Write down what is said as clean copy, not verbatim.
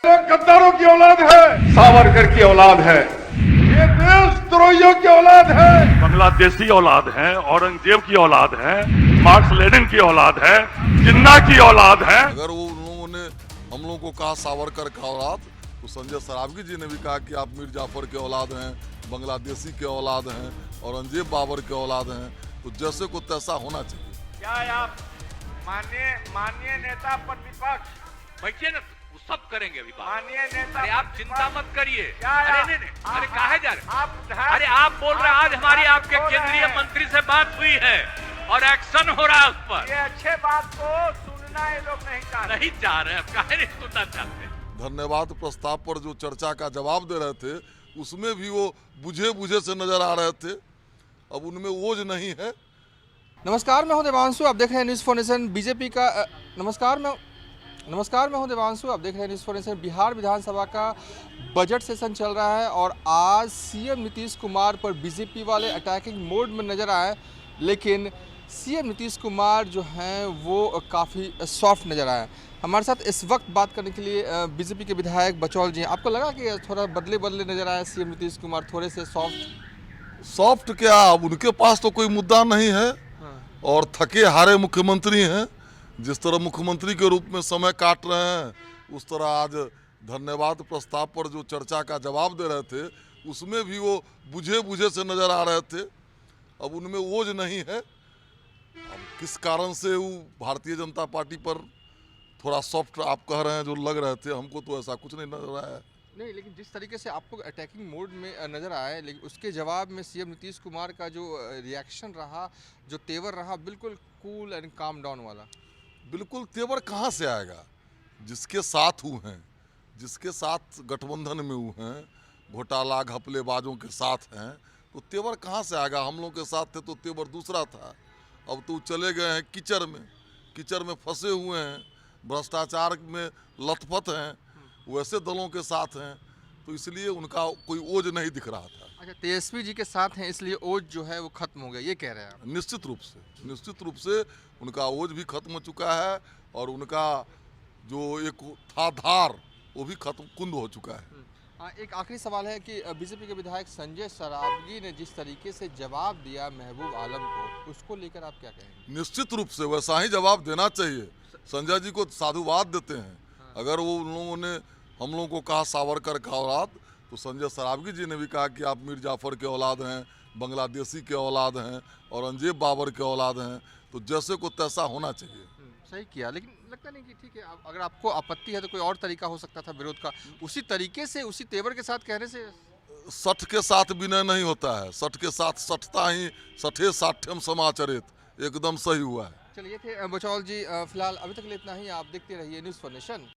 तो गद्दारों की औलाद है, सावरकर की औलाद है, ये देशद्रोहियों की औलाद है, बांग्लादेशी औलाद है, औरंगजेब की औलाद है, मार्क्स लेनिन की औलाद है, जिन्ना की औलाद है। अगर वो उन लोगों ने हम लोगों को कहा सावरकर का औलाद, तो संजय सरावगी जी ने भी कहा कि आप मीर जाफर के औलाद हैं, बांग्लादेशी के औलाद हैं, औरंगजेब बाबर के औलाद हैं। तो जैसे को तैसा होना चाहिए। क्या आप माननीय नेता प्रतिपक्ष बैठिए ना, वो सब करेंगे अभी बात। माननीय नेता अरे आप चिंता मत करिए। क्या अरे आप- नहीं, अरे काहे जा रहे? आप अरे आप बोल रहे हैं आज हमारी आपके केंद्रीय मंत्री से बात हुई है और एक्शन हो रहा है उस पर। ये अच्छे बात को सुनना ये लोग नहीं चाहते। नहीं चाह रहे, अब काहे नहीं सुनना चाहते? धन्यवाद प्रस्ताव पर जो चर्चा का जवाब दे रहे थे, उसमें भी वो बुझे बुझे से नजर आ रहे थे। अब उनमें ओज नहीं है। नमस्कार, मैं हूं देवांशु, आप देख रहे हैं न्यूज़ फॉर नेशन। बीजेपी का नमस्कार, मैं हूं देवांशु, आप देख रहे हैं न्यूज़ फॉर नेशन। बिहार विधानसभा का बजट सेशन चल रहा है और आज सीएम नीतीश कुमार पर बीजेपी वाले अटैकिंग मोड में नज़र आए, लेकिन सीएम नीतीश कुमार जो हैं वो काफ़ी सॉफ्ट नज़र आए। हमारे साथ इस वक्त बात करने के लिए बीजेपी के विधायक बचौल जी हैं। आपको लगा कि थोड़ा बदले नज़र आए सीएम नीतीश कुमार, थोड़े से सॉफ्ट क्या, अब उनके पास तो कोई मुद्दा नहीं है और थके हारे मुख्यमंत्री हैं। जिस तरह मुख्यमंत्री के रूप में समय काट रहे हैं, उस तरह आज धन्यवाद प्रस्ताव पर जो चर्चा का जवाब दे रहे थे, उसमें भी वो बुझे बुझे से नजर आ रहे थे। अब उनमें ओज नहीं है। अब किस कारण से वो भारतीय जनता पार्टी पर थोड़ा सॉफ्ट आप कह रहे हैं जो लग रहे थे, हमको तो ऐसा कुछ नहीं नजर आया है। नहीं, लेकिन जिस तरीके से आपको अटैकिंग मोड में नज़र आए, लेकिन उसके जवाब में सीएम नीतीश कुमार का जो रिएक्शन रहा, जो तेवर रहा, बिल्कुल कूल एंड काम डाउन वाला। बिल्कुल तेवर कहाँ से आएगा? जिसके साथ हुए हैं, जिसके साथ गठबंधन में हुए हैं, घोटाला घपलेबाजों के साथ हैं, तो तेवर कहाँ से आएगा? हम लोग के साथ थे तो तेवर दूसरा था। अब तो चले गए हैं कीचड़ में फंसे हुए हैं, भ्रष्टाचार में लथपथ हैं, वैसे दलों के साथ हैं, तो इसलिए उनका कोई ओज नहीं दिख रहा था। अच्छा, तेजस्वी जी के साथ हैं इसलिए ओज जो है वो खत्म हो गया, ये कह रहे हैं आप? निश्चित रूप से उनका ओज भी खत्म हो चुका है और उनका जो एक था धार, वो भी खत्म कुंद हो चुका है। एक आखिरी सवाल है कि बीजेपी के विधायक संजय सरावगी ने जिस तरीके से जवाब दिया महबूब आलम को, उसको लेकर आप क्या कहेंगे? निश्चित रूप से वैसा ही जवाब देना चाहिए। संजय जी को साधुवाद देते हैं। अगर वो उन लोगों ने हम लोगों को कहा सावरकर का औलाद, तो संजय सरावगी जी ने भी कहा कि आप मीर जाफर के औलाद हैं, बांग्लादेशी के औलाद हैं, औरंगजेब बाबर के औलाद हैं। तो जैसे को तैसा होना चाहिए। सही किया, लेकिन लगता नहीं कि ठीक है, अगर आपको आपत्ति है तो कोई और तरीका हो सकता था विरोध का। उसी तरीके से, उसी तेवर के साथ कहने से सठ के साथ विनय नहीं होता है, सठ के साथ सठता ही सठे साठ्यम समाचरित, एकदम सही हुआ है। चलिए थे बचौल जी, फिलहाल अभी तक के लिए इतना ही। आप देखते रहिए न्यूज़ फॉर नेशन।